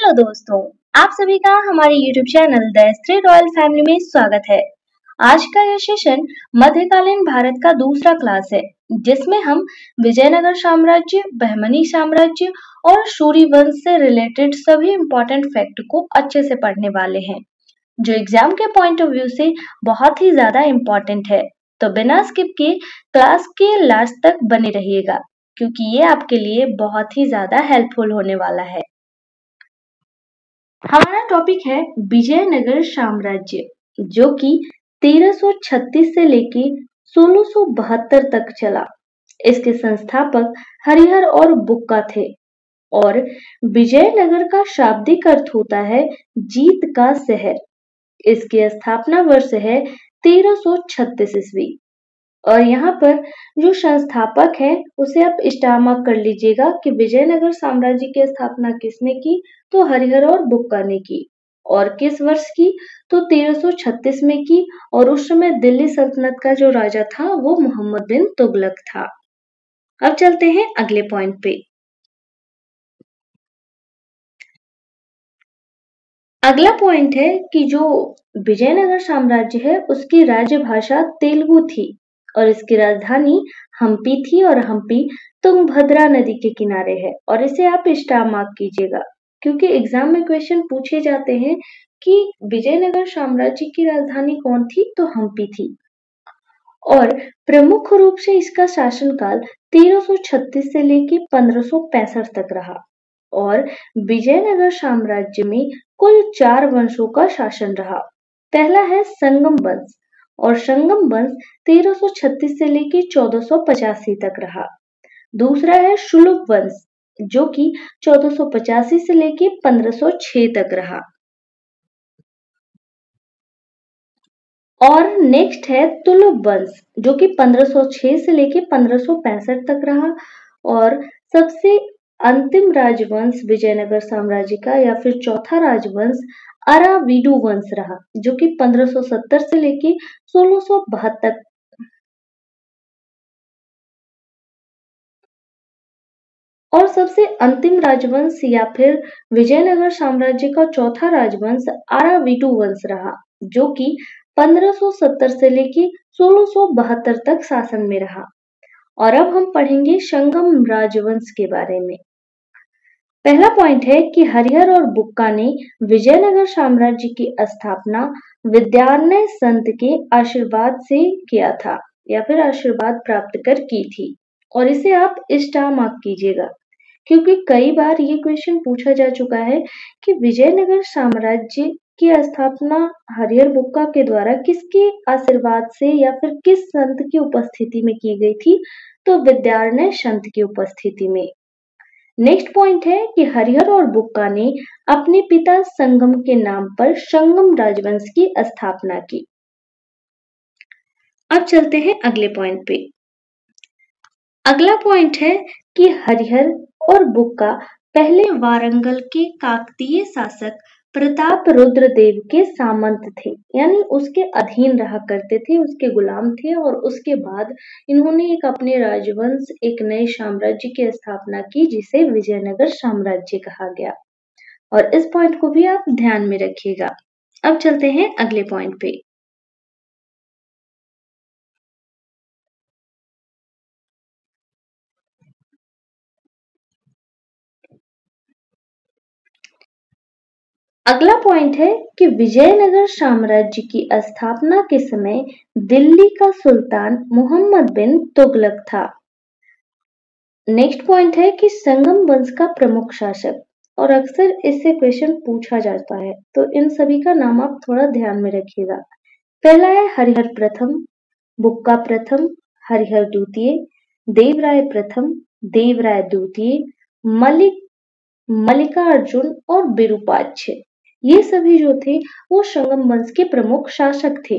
Hello दोस्तों, आप सभी का हमारे YouTube channel the history royal family में स्वागत है। आज का यह सेशन मध्यकालीन भारत का दूसरा क्लास है, जिसमें हम विजयनगर साम्राज्य, बहमनी साम्राज्य और सूरी वंश से रिलेटेड सभी इम्पोर्टेंट फैक्ट को अच्छे से पढ़ने वाले हैं, जो एग्जाम के पॉइंट ऑफ व्यू से बहुत ही ज्यादा इम्पोर्टेंट है। तो बिना स्किप किए क्लास के लास्ट तक बने रहिएगा, क्योंकि ये आपके लिए बहुत ही ज्यादा हेल्पफुल होने वाला है। हमारा टॉपिक है विजयनगर साम्राज्य, जो कि 1336 से लेके 1672 तक चला। इसके संस्थापक हरिहर और बुक्का थे और विजयनगर का शाब्दिक अर्थ होता है जीत का शहर। इसकी स्थापना वर्ष है 1336 ईस्वी और यहाँ पर जो संस्थापक है उसे आप स्टार मार्क कर लीजिएगा कि विजयनगर साम्राज्य की स्थापना किसने की, तो हरिहर और बुक्का ने की। और किस वर्ष की, तो 1336 में की। और उस समय दिल्ली सल्तनत का जो राजा था वो मोहम्मद बिन तुगलक था। अब चलते हैं अगले पॉइंट पे। अगला पॉइंट है कि जो विजयनगर साम्राज्य है उसकी राजभाषा तेलुगु थी और इसकी राजधानी हम्पी थी और हम्पी तुंगभद्रा नदी के किनारे है। और इसे आप स्टार मार्क कीजिएगा, क्योंकि एग्जाम में क्वेश्चन पूछे जाते हैं कि विजयनगर साम्राज्य की राजधानी कौन थी, तो हम्पी थी। और प्रमुख रूप से इसका शासनकाल 1336 से लेके 1565 तक रहा। और विजयनगर साम्राज्य में कुल 4 वंशों का शासन रहा। पहला है संगम वंश और संगम वंश 1336 से लेके 1485 तक रहा। दूसरा है शुलुक वंश, जो कि 1485 से लेके 1506 तक रहा। और नेक्स्ट है तुलुक वंश, जो कि 1506 से लेके 1565 तक रहा। और सबसे अंतिम राजवंश विजयनगर साम्राज्य का या फिर चौथा राजवंश अराविडु वंश रहा, जो कि 1570 से लेके 1672। और सबसे अंतिम राजवंश या फिर विजयनगर साम्राज्य का चौथा राजवंश अराविडु वंश रहा, जो कि 1570 से लेके 1672 तक शासन में रहा। और अब हम पढ़ेंगे संगम राजवंश के बारे में। पहला पॉइंट है कि हरिहर और बुक्का ने विजयनगर साम्राज्य की स्थापना विद्यारण्य संत के आशीर्वाद से किया था या फिर आशीर्वाद प्राप्त कर की थी। और इसे आप स्टार मार्क कीजिएगा, क्योंकि कई बार ये क्वेश्चन पूछा जा चुका है कि विजयनगर साम्राज्य की स्थापना हरिहर बुक्का के द्वारा किसके आशीर्वाद से या फिर किस संत की उपस्थिति में की गई थी, तो विद्यारण्य संत की उपस्थिति में। नेक्स्ट पॉइंट है कि हरिहर और बुक्का ने अपने पिता संगम के नाम पर संगम राजवंश की स्थापना की। अब चलते हैं अगले पॉइंट पे। अगला पॉइंट है कि हरिहर और बुक्का पहले वारंगल के काकतीय शासक प्रताप रुद्र देव के सामंत थे, यानी उसके अधीन रहा करते थे, उसके गुलाम थे। और उसके बाद इन्होंने एक अपने राजवंश, एक नए साम्राज्य की स्थापना की, जिसे विजयनगर साम्राज्य कहा गया। और इस पॉइंट को भी आप ध्यान में रखिएगा। अब चलते हैं अगले पॉइंट पे। अगला पॉइंट है कि विजयनगर साम्राज्य की स्थापना के समय दिल्ली का सुल्तान मोहम्मद बिन तुगलक था। नेक्स्ट पॉइंट है कि संगम वंश का प्रमुख शासक, और अक्सर इससे क्वेश्चन पूछा जाता है, तो इन सभी का नाम आप थोड़ा ध्यान में रखिएगा। पहला है हरिहर प्रथम, बुक्का प्रथम, हरिहर द्वितीय, देवराय प्रथम, देवराय द्वितीय, मल्लिकार्जुन और विरूपाक्ष। ये सभी जो थे वो संगम वंश के प्रमुख शासक थे।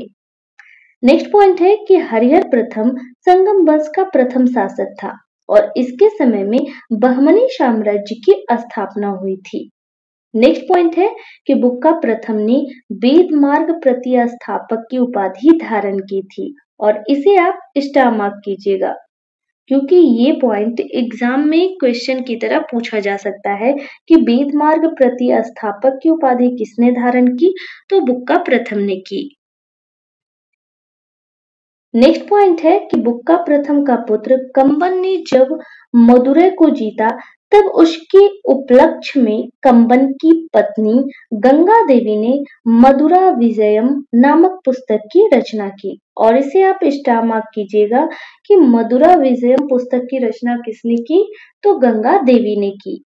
नेक्स्ट पॉइंट है कि हरिहर प्रथम संगम वंश का प्रथम शासक था और इसके समय में बहमनी साम्राज्य की स्थापना हुई थी। नेक्स्ट पॉइंट है कि बुक्का प्रथम ने वेद मार्ग प्रतिस्थापक की उपाधि धारण की थी और इसे आप स्टार मार्क कीजिएगा। क्योंकि ये पॉइंट एग्जाम में क्वेश्चन की तरह पूछा जा सकता है कि वेद मार्ग प्रतिस्थापक की उपाधि किसने धारण की, तो बुक्का प्रथम ने की। नेक्स्ट पॉइंट है कि बुक्का प्रथम का पुत्र कंबन ने जब मदुरै को जीता तब उसके उपलक्ष्य में कंबन की पत्नी गंगा देवी ने मदुरा विजयम नामक पुस्तक की रचना की। और इसे आप स्टार मार्क कीजिएगा कि मदुरा विजयम पुस्तक की रचना किसने की, तो गंगा देवी ने की।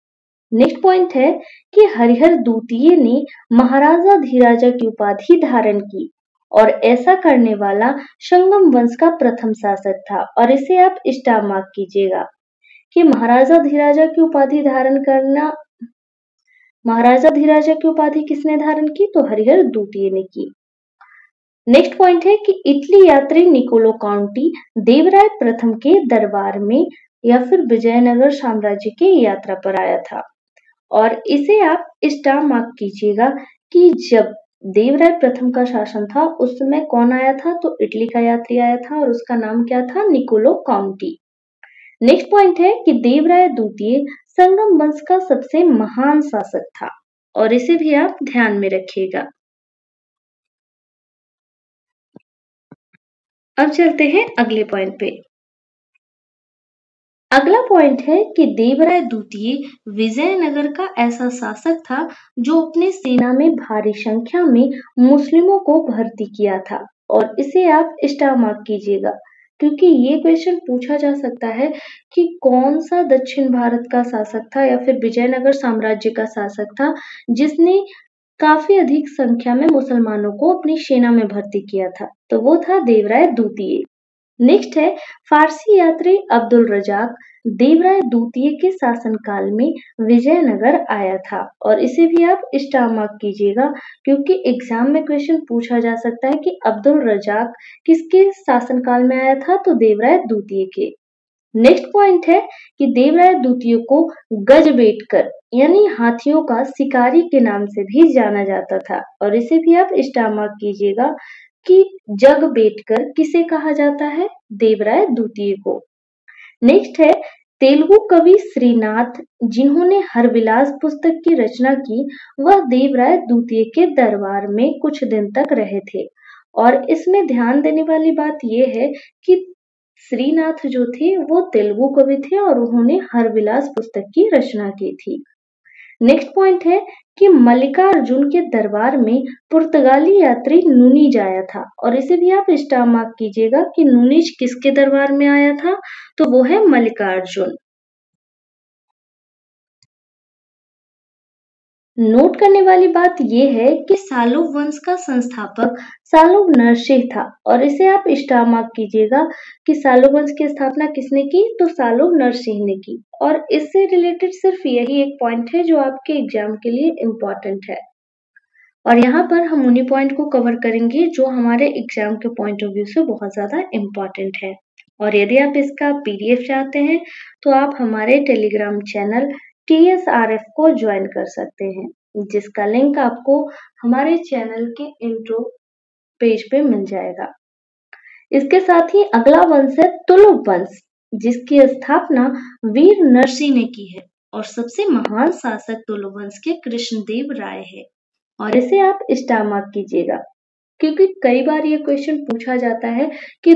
नेक्स्ट पॉइंट है कि हरिहर द्वितीय ने महाराजा धीराजा की उपाधि धारण की और ऐसा करने वाला संगम वंश का प्रथम शासक था। और इसे आप स्टार मार्क कीजिएगा कि महाराजा धीराजा की उपाधि किसने धारण की, तो हरिहर द्वितीय ने की। नेक्स्ट पॉइंट है कि इटली यात्री निकोलो काउंटी देवराय प्रथम के दरबार में या फिर विजयनगर साम्राज्य की यात्रा पर आया था। और इसे आप स्टार मार्क कीजिएगा कि जब देवराय प्रथम का शासन था उस समय कौन आया था, तो इटली का यात्री आया था और उसका नाम क्या था, निकोलो काउंटी। नेक्स्ट पॉइंट है कि देवराय द्वितीय संगम वंश का सबसे महान शासक था और इसे भी आप ध्यान में रखिएगा। अब चलते हैं अगले पॉइंट पे। अगला पॉइंट है कि देवराय द्वितीय विजयनगर का ऐसा शासक था जो अपने सेना में भारी संख्या में मुस्लिमों को भर्ती किया था। और इसे आप स्टार मार्क कीजिएगा क्योंकि ये क्वेश्चन पूछा जा सकता है कि कौन सा दक्षिण भारत का शासक था या फिर विजयनगर साम्राज्य का शासक था जिसने काफी अधिक संख्या में मुसलमानों को अपनी सेना में भर्ती किया था, तो वो था देवराय द्वितीय। नेक्स्ट है फारसी यात्री अब्दुल रजाक देवराय द्वितीय के शासनकाल में विजयनगर आया था। और इसे भी आप स्टार मार्क कीजिएगा क्योंकि एग्जाम में क्वेश्चन पूछा जा सकता है कि अब्दुल रजाक किसके शासनकाल में आया था, तो देवराय द्वितीय के। नेक्स्ट पॉइंट है कि देवराय द्वितीय को गजबेटकर यानी हाथियों का शिकारी के नाम से भी जाना जाता था। और इसे भी आप स्टार मार्क कीजिएगा कि जगबेटकर किसे कहा जाता है, देवराय द्वितीय को। नेक्स्ट है तेलुगु कवि श्रीनाथ जिन्होंने हरविलास पुस्तक की रचना की, वह देवराय द्वितीय के दरबार में कुछ दिन तक रहे थे। और इसमें ध्यान देने वाली बात यह है कि श्रीनाथ जो थे वो तेलुगु कवि थे और उन्होंने हरविलास पुस्तक की रचना की थी। नेक्स्ट पॉइंट है कि मल्लिकार्जुन के दरबार में पुर्तगाली यात्री नूनीज आया था। और इसे भी आप स्टार मार्क कीजिएगा कि नूनीज किसके दरबार में आया था, तो वो है मल्लिकार्जुन। नोट करने वाली बात यह है कि सालोव वंश का संस्थापक सालोव नरसिंह था। और इसे आप स्टार मार्क कीजिएगा कि सालोव वंश की स्थापना किसने की, तो सालोव नरसिंह ने की। और इससे रिलेटेड सिर्फ यही एक पॉइंट है जो आपके एग्जाम के लिए इम्पोर्टेंट है। और यहाँ पर हम उन्हीं पॉइंट को कवर करेंगे जो हमारे एग्जाम के पॉइंट ऑफ व्यू से बहुत ज्यादा इम्पोर्टेंट है। और यदि आप इसका पीडीएफ चाहते हैं तो आप हमारे टेलीग्राम चैनल TSRF को ज्वाइन कर सकते हैं, जिसका लिंक आपको हमारे चैनल के इंट्रो पेज पे मिल जाएगा। इसके साथ ही अगला वंश है तुलुप वंश, जिसकी स्थापना वीर नरसिंह ने की है और सबसे महान शासक तुलुप वंश के कृष्णदेव राय है। और इसे आप स्टार मार्क कीजिएगा क्योंकि कई बार ये क्वेश्चन पूछा जाता है कि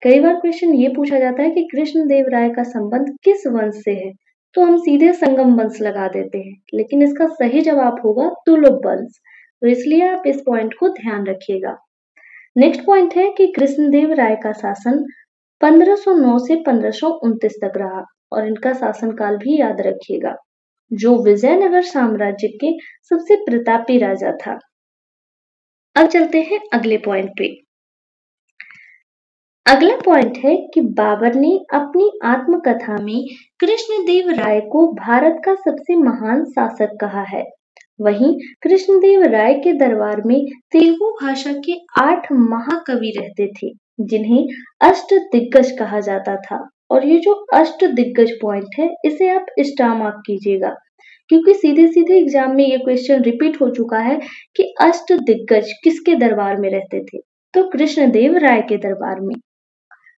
कई बार क्वेश्चन ये पूछा जाता है कि कृष्णदेव राय का संबंध किस वंश से है, तो हम सीधे संगम वंश लगा देते हैं, लेकिन इसका सही जवाब होगा तुलुप वंश। तो इसलिए आप इस पॉइंट को ध्यान रखिएगा। नेक्स्ट पॉइंट है कि कृष्णदेव राय का शासन 1509 से 1529 तक रहा और इनका शासनकाल भी याद रखिएगा, जो विजयनगर साम्राज्य के सबसे प्रतापी राजा था। अब चलते हैं अगले पॉइंट पे। अगला पॉइंट है कि बाबर ने अपनी आत्मकथा में कृष्णदेव राय को भारत का सबसे महान शासक कहा है। वहीं कृष्णदेव राय के दरबार में तेलुगु भाषा के 8 महाकवि रहते थे, जिन्हें अष्ट दिग्गज कहा जाता था। और ये जो अष्ट दिग्गज पॉइंट है इसे आप स्टार मार्क कीजिएगा क्योंकि सीधे सीधे एग्जाम में ये क्वेश्चन रिपीट हो चुका है कि अष्ट दिग्गज किसके दरबार में रहते थे, तो कृष्णदेव राय के दरबार में।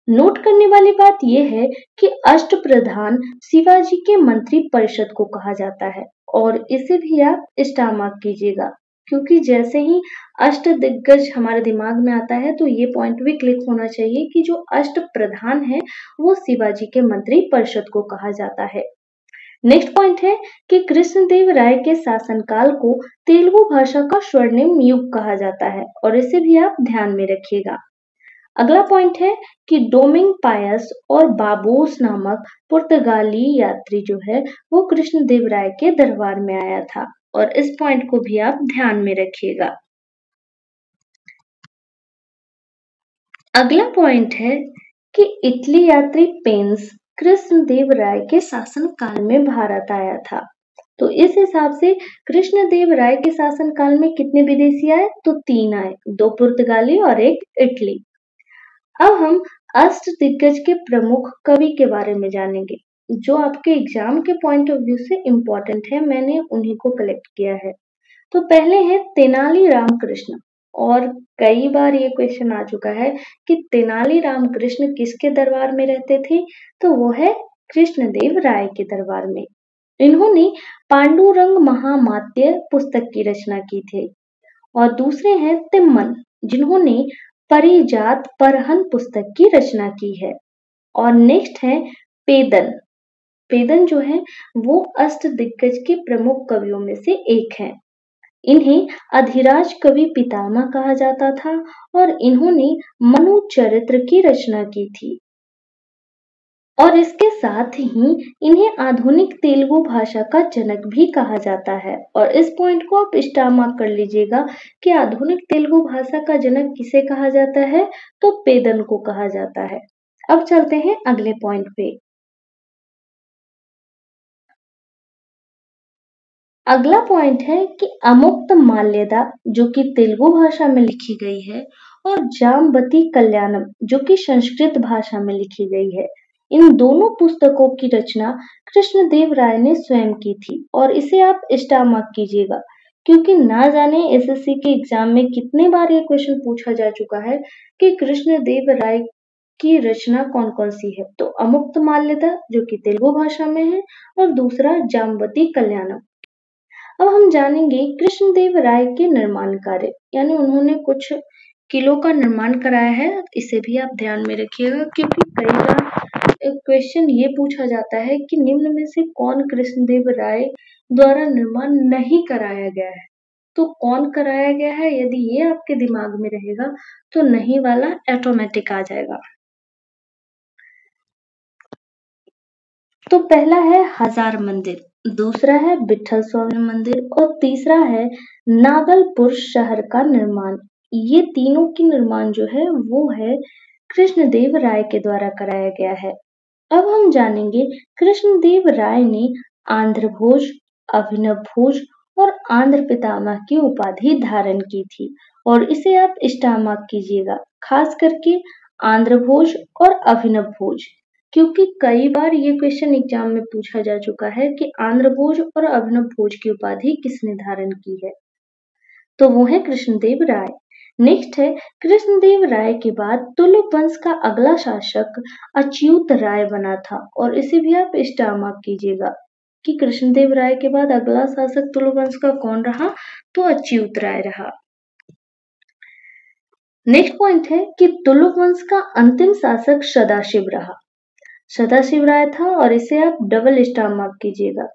नोट करने वाली बात यह है कि अष्टप्रधान शिवाजी के मंत्री परिषद को कहा जाता है और इसे भी आप स्टार मार्क कीजिएगा, क्योंकि जैसे ही अष्ट दिग्गज हमारे दिमाग में आता है तो ये पॉइंट भी क्लिक होना चाहिए कि जो अष्ट प्रधान है वो शिवाजी के मंत्री परिषद को कहा जाता है। नेक्स्ट पॉइंट है कि कृष्णदेव राय के शासनकाल को तेलुगु भाषा का स्वर्णिम युग कहा जाता है और इसे भी आप ध्यान में रखिएगा। अगला पॉइंट है कि डोमिंग पायस और बाबोस नामक पुर्तगाली यात्री जो है वो कृष्णदेव राय के दरबार में आया था और इस पॉइंट को भी आप ध्यान में रखिएगा। अगला पॉइंट है कि इटली यात्री पेंस कृष्णदेव राय के शासन काल में भारत आया था। तो इस हिसाब से कृष्णदेव राय के शासन काल में कितने विदेशी आए? तो 3 आए, 2 पुर्तगाली और 1 इटली। अब हम अष्ट दिग्गज के प्रमुख कवि के बारे में जानेंगे जो आपके एग्जाम के पॉइंट ऑफ व्यू से इम्पोर्टेंट है। मैंने उन्हीं को कलेक्ट किया है। तो पहले है तेनाली राम कृष्ण और कई बार ये क्वेश्चन आ चुका है कि तेनाली राम कृष्ण किसके दरबार में रहते थे? तो वो है कृष्णदेव राय के दरबार में। इन्होंने पांडुरंग महामात्य पुस्तक की रचना की थी और दूसरे हैं तिम्मन जिन्होंने परिजात परहन पुस्तक की रचना की है। और नेक्स्ट है पेदन। पेदन जो है वो अष्ट दिग्गज के प्रमुख कवियों में से एक है। इन्हें अधिराज कवि पितामह कहा जाता था और इन्होंने मनु चरित्र की रचना की थी और इसके साथ ही इन्हें आधुनिक तेलुगु भाषा का जनक भी कहा जाता है। और इस पॉइंट को आप स्टार मार्क कर लीजिएगा कि आधुनिक तेलुगु भाषा का जनक किसे कहा जाता है? तो पेदन को कहा जाता है। अब चलते हैं अगले पॉइंट पे। अगला पॉइंट है कि अमुक्त माल्यदा जो कि तेलुगु भाषा में लिखी गई है और जाम्बती कल्याणम जो कि संस्कृत भाषा में लिखी गई है। इन दोनों पुस्तकों की रचना कृष्णदेव राय ने स्वयं की थी और इसे आप स्टार मार्क कीजिएगा, क्योंकि ना जाने एसएससी के एग्जाम में कितने बार ये क्वेश्चन पूछा जा चुका है कि कृष्णदेव राय की रचना कौन कौन सी है। तो अमुक्त माल्यदा जो कि तेलुगु भाषा में है और दूसरा जाम्बती कल्याणम। अब हम जानेंगे कृष्णदेव राय के निर्माण कार्य, यानी उन्होंने कुछ किलों का निर्माण कराया है। इसे भी आप ध्यान में रखिएगा, क्योंकि कई बार क्वेश्चन ये पूछा जाता है कि निम्न में से कौन कृष्णदेव राय द्वारा निर्माण नहीं कराया गया है। तो कौन कराया गया है, यदि ये आपके दिमाग में रहेगा तो नहीं वाला ऑटोमेटिक आ जाएगा। तो पहला है हजार मंदिर, दूसरा है विठल स्वामी मंदिर और तीसरा है नागलपुर शहर का निर्माण। ये तीनों की निर्माण जो है वो है कृष्णदेव राय के द्वारा कराया गया है। अब हम जानेंगे कृष्णदेव राय ने आंध्र भोज, अभिनव भोज और आंध्र पितामह की उपाधि धारण की थी और इसे आप स्टार मार्क कीजिएगा, खास करके आंध्र भोज और अभिनव भोज, क्योंकि कई बार ये क्वेश्चन एग्जाम में पूछा जा चुका है कि आंध्र भोज और अभिनव भोज की उपाधि किसने धारण की है। तो वो है कृष्णदेव राय। नेक्स्ट है कृष्णदेव राय के बाद तुलुक वंश का अगला शासक अच्युत राय बना था और इसे भी आप स्टार मार्क कीजिएगा कि कृष्णदेव राय के बाद अगला शासक तुलुक वंश का कौन रहा? तो अच्युत राय रहा। नेक्स्ट पॉइंट है कि तुलुक वंश का अंतिम शासक सदाशिव रहा। सदाशिव राय था और इसे आप डबल स्टार मार्क कीजिएगा।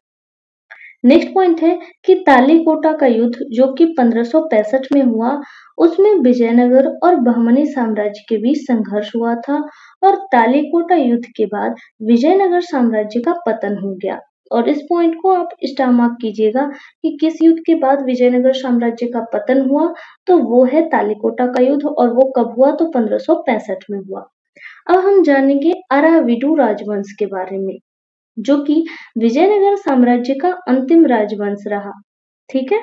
नेक्स्ट पॉइंट है कि तालीकोटा का युद्ध जो कि 1565 में हुआ, उसमें विजयनगर और बहमनी साम्राज्य के बीच संघर्ष हुआ था और तालीकोटा युद्ध के बाद विजयनगर साम्राज्य का पतन हो गया। और इस पॉइंट को आप स्टार मार्क कीजिएगा कि किस युद्ध के बाद विजयनगर साम्राज्य का पतन हुआ। तो वो है तालीकोटा का युद्ध और वो कब हुआ? तो 1565 में हुआ। अब हम जानेंगे अराविडु राजवंश के बारे में जो कि विजयनगर साम्राज्य का अंतिम राजवंश रहा। ठीक है।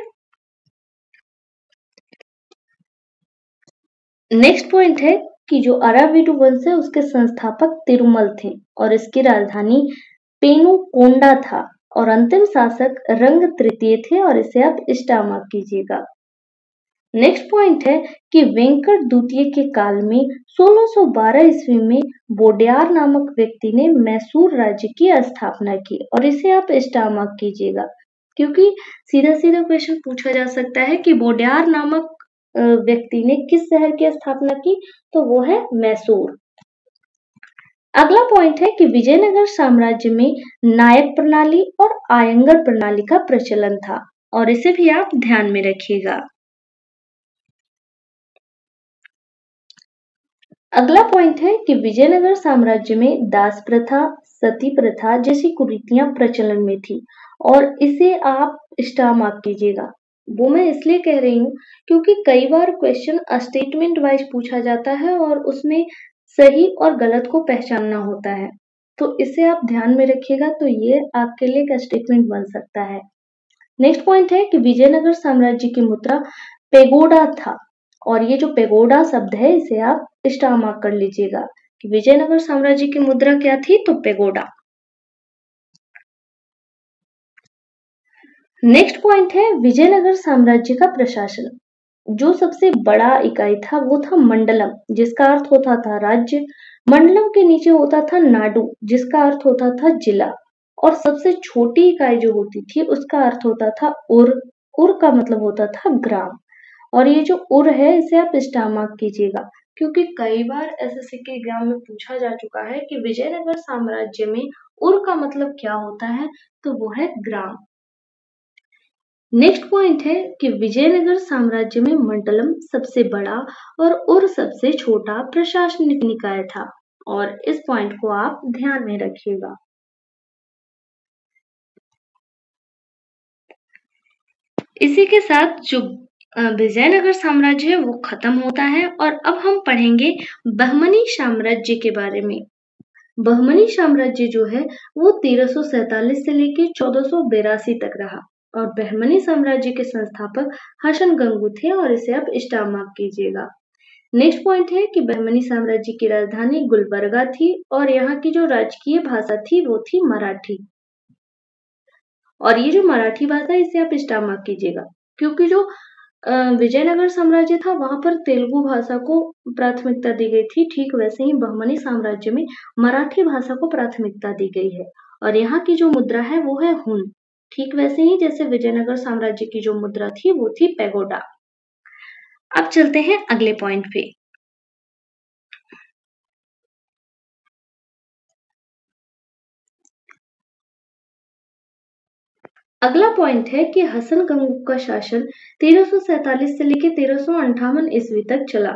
नेक्स्ट पॉइंट है कि जो अराविडु वंश है उसके संस्थापक तिरुमल थे और इसकी राजधानी पेनुकोंडा था और अंतिम शासक रंग तृतीय थे और इसे आप स्टार मार्क कीजिएगा। नेक्स्ट पॉइंट है कि वेंकट द्वितीय के काल में 1612 ईस्वी में वोडेयार नामक व्यक्ति ने मैसूर राज्य की स्थापना की, और इसे आप स्टार मार्क कीजिएगा क्योंकि सीधा सीधा क्वेश्चन पूछा जा सकता है कि वोडेयार नामक व्यक्ति ने किस शहर की स्थापना की, तो वो है मैसूर। अगला पॉइंट है कि विजयनगर साम्राज्य में नायक प्रणाली और आयंगर प्रणाली का प्रचलन था, और इसे भी आप ध्यान में रखिएगा। अगला पॉइंट है कि विजयनगर साम्राज्य में दास प्रथा, सती प्रथा जैसी कुरीतियां प्रचलन में थी, और इसे आप स्टार मार्क कीजिएगा। वो मैं इसलिए कह रही हूँ क्योंकि कई बार क्वेश्चन स्टेटमेंट वाइज पूछा जाता है और उसमें सही और गलत को पहचानना होता है, तो इसे आप ध्यान में रखिएगा, तो ये आपके लिए एक स्टेटमेंट बन सकता है। नेक्स्ट पॉइंट है कि विजयनगर साम्राज्य की मुद्रा पेगोडा था, और ये जो पेगोडा शब्द है इसे आप स्टार मार्क कर लीजिएगा कि विजयनगर साम्राज्य की मुद्रा क्या थी, तो पेगोडा। नेक्स्ट पॉइंट है विजयनगर साम्राज्य का प्रशासन। जो सबसे बड़ा इकाई था वो था मंडलम, जिसका अर्थ होता था राज्य। मंडलम के नीचे होता था नाडु, जिसका अर्थ होता था जिला, और सबसे छोटी इकाई जो होती थी उसका अर्थ होता था उर। उर का मतलब होता था ग्राम, और ये जो उर है इसे आप स्टार मार्क कीजिएगा क्योंकि कई बार एसएससी के एग्जाम में पूछा जा चुका है कि विजयनगर साम्राज्य में उर का मतलब क्या होता है, तो वो है ग्राम। नेक्स्ट पॉइंट है कि विजयनगर साम्राज्य में मंडलम सबसे बड़ा और उर सबसे छोटा प्रशासनिक निकाय था, और इस पॉइंट को आप ध्यान में रखिएगा। इसी के साथ जो विजयनगर साम्राज्य है वो खत्म होता है, और अब हम पढ़ेंगे बहमनी साम्राज्य के बारे में। बहमनी साम्राज्य जो है वो 1347 से लेकर 1482 तक रहा, और बहमनी साम्राज्य के संस्थापक हसन गंगू थे, और इसे आप स्टार मार्क कीजिएगा। नेक्स्ट पॉइंट है कि बहमनी साम्राज्य की राजधानी गुलबर्गा थी, और यहाँ की जो राजकीय भाषा थी वो थी मराठी, और ये जो मराठी भाषा है इसे आप स्टार मार्क कीजिएगा क्योंकि जो विजयनगर साम्राज्य था वहां पर तेलुगु भाषा को प्राथमिकता दी गई थी, ठीक वैसे ही बहमनी साम्राज्य में मराठी भाषा को प्राथमिकता दी गई है, और यहाँ की जो मुद्रा है वो है हुन, ठीक वैसे ही जैसे विजयनगर साम्राज्य की जो मुद्रा थी वो थी पेगोडा। अब चलते हैं अगले पॉइंट पे। अगला पॉइंट है कि हसन गंगू का शासन 1347 से लेकर 1358 ईस्वी तक चला,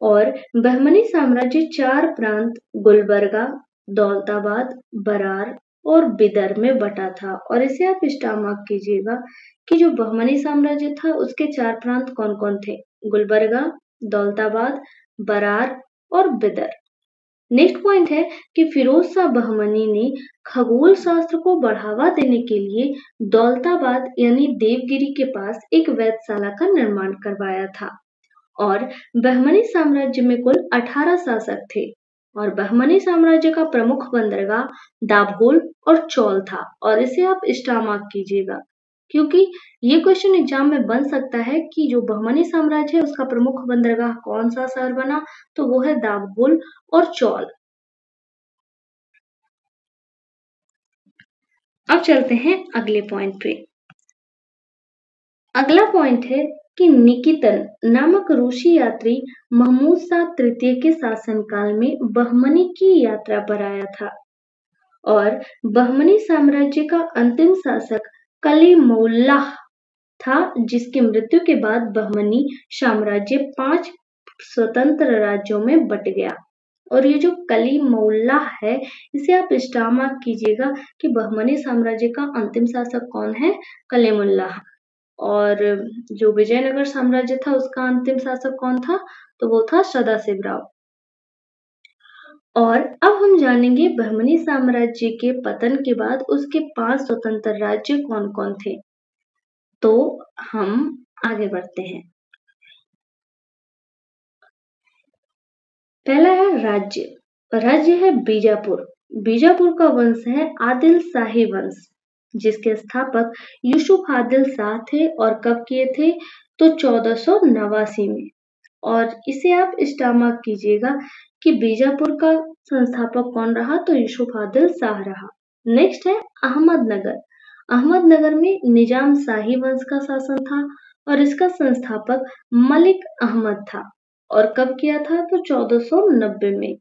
और बहमनी साम्राज्य 4 प्रांत गुलबर्गा, दौलताबाद, बरार और बिदर में बटा था, और इसे आप स्टार मार्क कीजिएगा कि जो बहमनी साम्राज्य था उसके 4 प्रांत कौन कौन थे, गुलबर्गा, दौलताबाद, बरार और बिदर। नेक्स्ट पॉइंट है कि फिरोज शाह बहमनी ने खगोल शास्त्र को बढ़ावा देने के लिए दौलताबाद यानी देवगिरी के पास एक वेधशाला का निर्माण करवाया था, और बहमनी साम्राज्य में कुल 18 शासक थे, और बहमनी साम्राज्य का प्रमुख बंदरगाह दाभोल और चौल था, और इसे आप स्टार मार्क कीजिएगा क्योंकि ये क्वेश्चन एग्जाम में बन सकता है कि जो बहमनी साम्राज्य है उसका प्रमुख बंदरगाह कौन सा शहर बना, तो वो है दाभोल और चौल। अब चलते हैं अगले पॉइंट पे। अगला पॉइंट है कि निकितन नामक रूसी यात्री महमूद शाह तृतीय के शासनकाल में बहमनी की यात्रा पर आया था, और बहमनी साम्राज्य का अंतिम शासक कलीमउल्लाह था, जिसकी मृत्यु के बाद बहमनी साम्राज्य 5 स्वतंत्र राज्यों में बट गया, और ये जो कलीमउल्लाह है इसे आप स्टार मार्क कीजिएगा कि बहमनी साम्राज्य का अंतिम शासक कौन है, कलीमुल्लाह। और जो विजयनगर साम्राज्य था उसका अंतिम शासक कौन था, तो वो था सदाशिवराव। और अब हम जानेंगे बहमनी साम्राज्य के पतन के बाद उसके 5 स्वतंत्र राज्य कौन कौन थे, तो हम आगे बढ़ते हैं। पहला है राज्य है बीजापुर। बीजापुर का वंश है आदिल शाही वंश, जिसके स्थापक यूसुफ आदिल शाह थे, और कब किए थे, तो 1489 में। और इसे आप स्टार मार्क कीजिएगा कि बीजापुर का संस्थापक कौन रहा, तो यूसुफ आदिल शाह रहा। नेक्स्ट है अहमदनगर। अहमदनगर में निजाम शाही वंश का शासन था और इसका संस्थापक मलिक अहमद था। और कब किया था, तो 1490 में।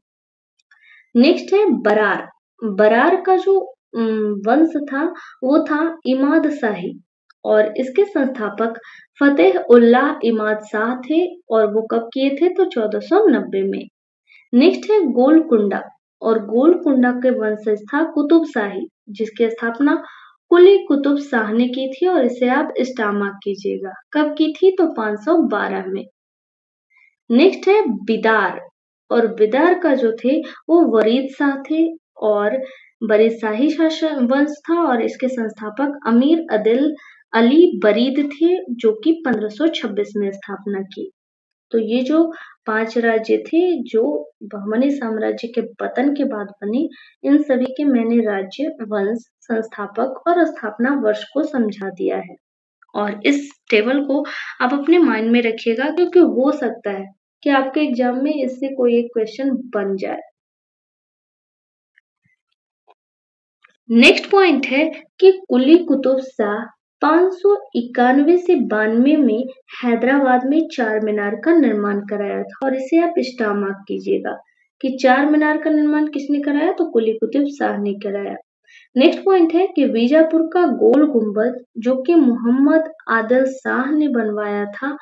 नेक्स्ट है बरार। बरार का जो वंश था वो था इमाद शाही और इसके संस्थापक फतेह उल्लाह इमाद शाह थे और वो कब किए थे, तो 1490 में। नेक्स्ट है गोलकुंडा और गोलकुंडा के वंशज था कुतुब शाही जिसकी स्थापना कुली कुतुब शाह ने की थी और इसे आप स्टार मार्क कीजिएगा। कब की थी, तो 512 में। नेक्स्ट है बिदार और बिदार का जो थे वो वरीद शाह थे और बरीद शाही शासन वंश था और इसके संस्थापक अमीर अदिल अली बरीद थे जो कि 1526 में स्थापना की। तो ये जो 5 राज्य थे जो बहमनी साम्राज्य के पतन के बाद बने, इन सभी के मैंने राज्य, वंश, संस्थापक और स्थापना वर्ष को समझा दिया है। और इस टेबल को आप अपने माइंड में रखिएगा क्योंकि हो सकता है कि आपके एग्जाम में इससे कोई एक क्वेश्चन बन जाए। नेक्स्ट पॉइंट है कि कुली कुतुब शाह 591 से 92 में हैदराबाद में चार मीनार का निर्माण कराया था और इसे आप स्टार मार्क कीजिएगा कि चार मीनार का निर्माण किसने कराया, तो कुली कुतुब शाह ने कराया। नेक्स्ट पॉइंट है कि बीजापुर का गोल गुंबद जो कि मोहम्मद आदिल शाह ने बनवाया था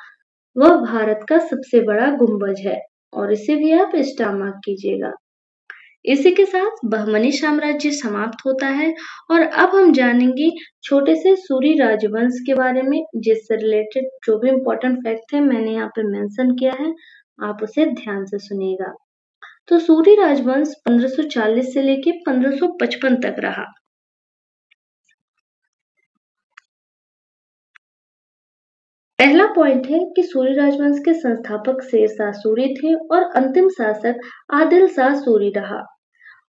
वह भारत का सबसे बड़ा गुंबज है और इसे भी आप स्टार मार्क कीजिएगा। इसी के साथ बहमनी साम्राज्य समाप्त होता है और अब हम जानेंगे छोटे से सूरी राजवंश के बारे में जिससे रिलेटेड जो भी इम्पोर्टेंट फैक्ट है मैंने यहाँ पे मेंशन किया है, आप उसे ध्यान से सुनिएगा। तो सूरी राजवंश 1540 से लेके 1555 तक रहा। पहला पॉइंट है कि सूरी राजवंश के संस्थापक शेरशाह सूरी थे और अंतिम शासक आदिल शाह सूरी रहा।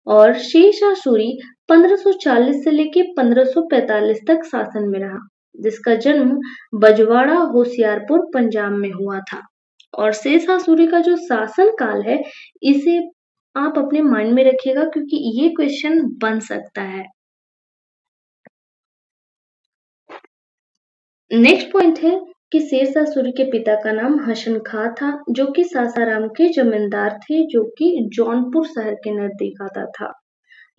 और शेरशाह सूरी 1540 से लेके 1545 तक शासन में रहा जिसका जन्म बजवाड़ा होशियारपुर पंजाब में हुआ था। और शेरशाह सूरी का जो शासन काल है इसे आप अपने माइंड में रखिएगा क्योंकि ये क्वेश्चन बन सकता है। नेक्स्ट पॉइंट है कि शेरशाह सूरी के पिता का नाम हसन खां था जो कि सासाराम के जमींदार थे जो कि जौनपुर शहर के नजदीक आता था।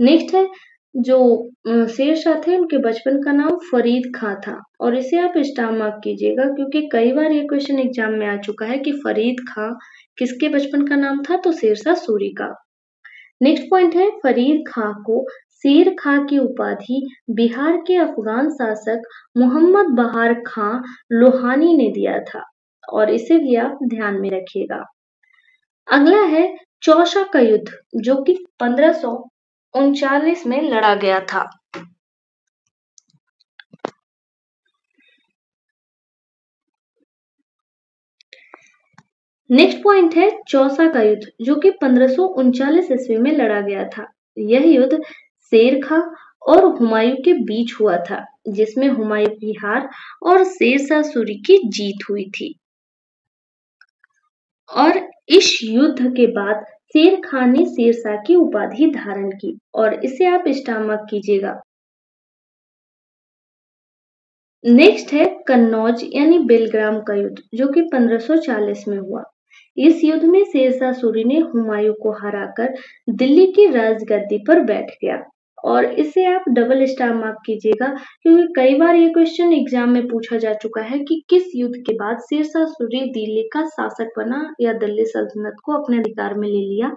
नेक्स्ट है जो शेरशाह थे उनके बचपन का नाम फरीद खां था और इसे आप स्टार मार्क कीजिएगा क्योंकि कई बार ये क्वेश्चन एग्जाम में आ चुका है कि फरीद खां किसके बचपन का नाम था, तो शेरशाह सूरी का। नेक्स्ट पॉइंट है फरीद खां को शेर खां की उपाधि बिहार के अफगान शासक मोहम्मद बहार खां लोहानी ने दिया था और इसे भी आप ध्यान में रखिएगा। अगला है चौसा का युद्ध जो कि 1539 में लड़ा गया था। नेक्स्ट पॉइंट है चौसा का युद्ध जो कि 1539 ईस्वी में लड़ा गया था। यह युद्ध शेर खां और हुमायूं के बीच हुआ था जिसमें हुमायूं की हार और शेरशाह सूरी की जीत हुई थी। और इस युद्ध के बाद शेर खां ने शेरशाह की उपाधि धारण की और इसे आप स्टार मार्क कीजिएगा। नेक्स्ट है कन्नौज यानी बेलग्राम का युद्ध जो कि 1540 में हुआ। इस युद्ध में शेरशाह सूरी ने हुमायूं को हराकर दिल्ली की राजगद्दी पर बैठ गया और इसे आप डबल स्टार मार्क कीजिएगा क्योंकि कई बार ये क्वेश्चन एग्जाम में पूछा जा चुका है कि किस युद्ध के बाद शेरशाह सूरी दिल्ली का शासक बना या दिल्ली सल्तनत को अपने अधिकार में ले लिया,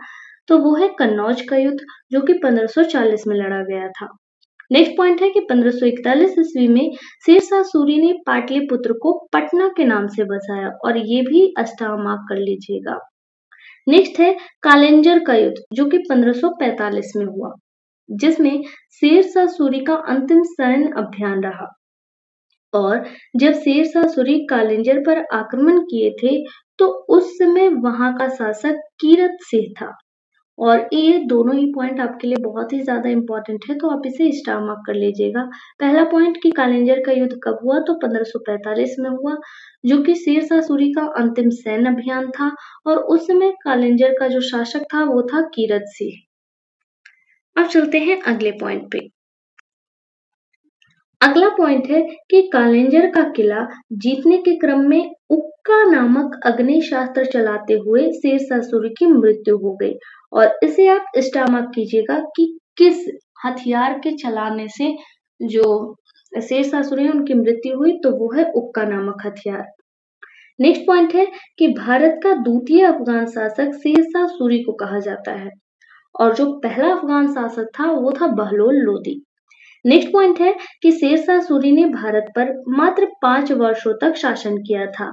तो वो है कन्नौज का युद्ध जो कि 1540 में लड़ा गया था। नेक्स्ट पॉइंट है कि 1541 ईस्वी में शेरशाह सूरी ने पाटलिपुत्र को पटना के नाम से बसाया और ये भी स्टार मार्क कर लीजिएगा। नेक्स्ट है कालेंजर का युद्ध जो कि 1545 में हुआ जिसमें शेरशाह सूरी का अंतिम सैन्य अभियान रहा। और जब शेरशाह सूरी कालेंजर पर आक्रमण किए थे तो उस समय वहां का शासक कीरत सिंह था और ये दोनों ही पॉइंट आपके लिए बहुत ही ज़्यादा इम्पोर्टेंट है, तो आप इसे स्टार मार्क कर लीजिएगा। पहला पॉइंट कि कालिंजर का युद्ध कब हुआ, तो 1545 में हुआ, जो कि शेरशाह सूरी का अंतिम सैन्य अभियान था और उस समय कालिंजर का जो शासक था वो था कीरत सिंह। अब चलते हैं अगले पॉइंट पे। अगला पॉइंट है कि कालिंजर का किला जीतने के क्रम में उक्का नामक अग्निशास्त्र चलाते हुए शेरशाह सूरी की मृत्यु हो गई और इसे आप स्टार मार्क कीजिएगा कि किस हथियार के चलाने से जो शेरशाह सूरी उनकी मृत्यु हुई, तो वो है उक्का नामक हथियार। नेक्स्ट पॉइंट है कि भारत का द्वितीय अफगान शासक शेरशाह सूरी को कहा जाता है और जो पहला अफगान शासक था वो था बहलोल लोदी। नेक्स्ट पॉइंट है कि शेरशाह सूरी ने भारत पर मात्र 5 वर्षों तक शासन किया था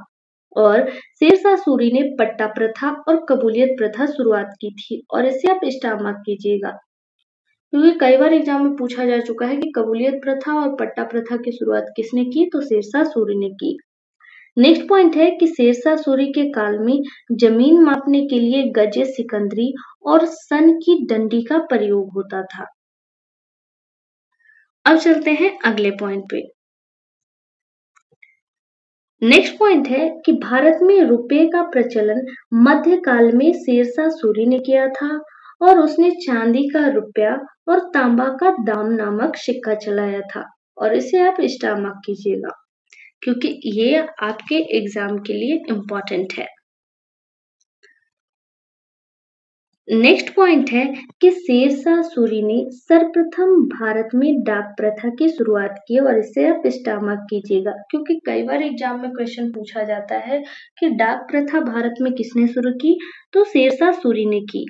और शेरशाह सूरी ने पट्टा प्रथा और कबूलियत प्रथा शुरुआत की थी और इसे आप स्टार मार्क कीजिएगा, क्योंकि कई बार एग्जाम में पूछा जा चुका है कि कबूलियत प्रथा और पट्टा प्रथा की शुरुआत किसने की, तो शेरशाह सूरी ने की। नेक्स्ट पॉइंट है कि शेरशाह सूरी के काल में जमीन मापने के लिए गजे सिकंदरी और सन की डंडी का प्रयोग होता था। अब चलते हैं अगले पॉइंट पे। नेक्स्ट पॉइंट है कि भारत में रुपए का प्रचलन मध्यकाल में शेरशाह सूरी ने किया था और उसने चांदी का रुपया और तांबा का दाम नामक सिक्का चलाया था और इसे आप स्टार मार्क कीजिएगा, क्योंकि ये आपके एग्जाम के लिए इम्पोर्टेंट है। नेक्स्ट पॉइंट है कि शेरशाह सूरी ने सर्वप्रथम भारत में डाक प्रथा की शुरुआत की और इसे आप स्टार मार्क कीजिएगा, क्योंकि कई बार एग्जाम में क्वेश्चन पूछा जाता है कि डाक प्रथा भारत में किसने शुरू की, तो शेरशाह सूरी ने की।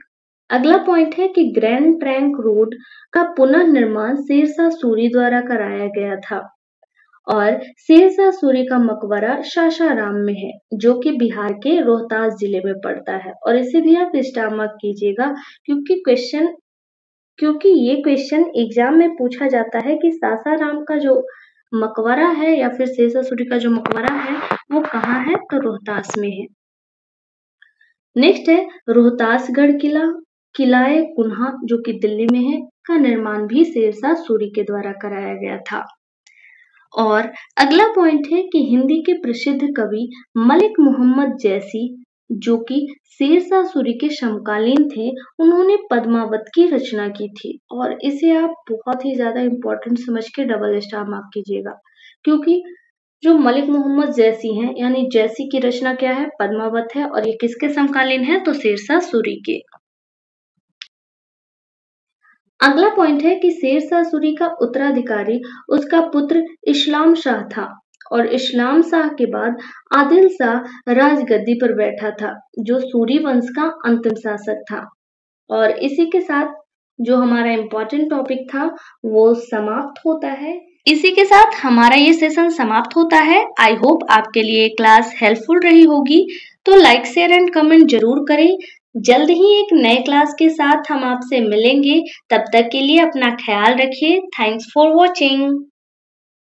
अगला पॉइंट है कि ग्रैंड ट्रंक रोड का पुनर्निर्माण शेरशाह सूरी द्वारा कराया गया था और शेरशाह सूरी का मकबरा सासाराम में है, जो कि बिहार के रोहतास जिले में पड़ता है और इसे भी आप स्टार मार्क कीजिएगा, क्योंकि ये क्वेश्चन एग्जाम में पूछा जाता है कि सासाराम का जो मकबरा है या फिर शेरशाह सूरी का जो मकबरा है वो कहाँ है, तो रोहतास में है। नेक्स्ट है रोहतासगढ़ किला, किलाए कुन्हा जो कि दिल्ली में है, का निर्माण भी शेरशाह सूरी के द्वारा कराया गया था। और अगला पॉइंट है कि हिंदी के प्रसिद्ध कवि मलिक मोहम्मद जैसी, जो कि शेरशाह सूरी के समकालीन थे, उन्होंने पद्मावत की रचना की थी और इसे आप बहुत ही ज्यादा इम्पोर्टेंट समझ के डबल स्टार मार्क कीजिएगा, क्योंकि जो मलिक मोहम्मद जैसी हैं, यानी जैसी की रचना क्या है, पद्मावत है और ये किसके समकालीन है, तो शेरशाह सूरी के। अगला पॉइंट है कि शेरशाह सूरी का उत्तराधिकारी उसका पुत्र इस्लाम शाह था और इस्लाम शाह के बाद आदिल शाह राजगद्दी पर बैठा था, जो सूरी वंश का अंतिम शासक था। और इसी के साथ जो हमारा इम्पोर्टेंट टॉपिक था वो समाप्त होता है। इसी के साथ हमारा ये सेशन समाप्त होता है। आई होप आपके लिए क्लास हेल्पफुल रही होगी, तो लाइक शेयर एंड कमेंट जरूर करें। जल्द ही एक नए क्लास के साथ हम आपसे मिलेंगे, तब तक के लिए अपना ख्याल रखिए। Thanks for watching.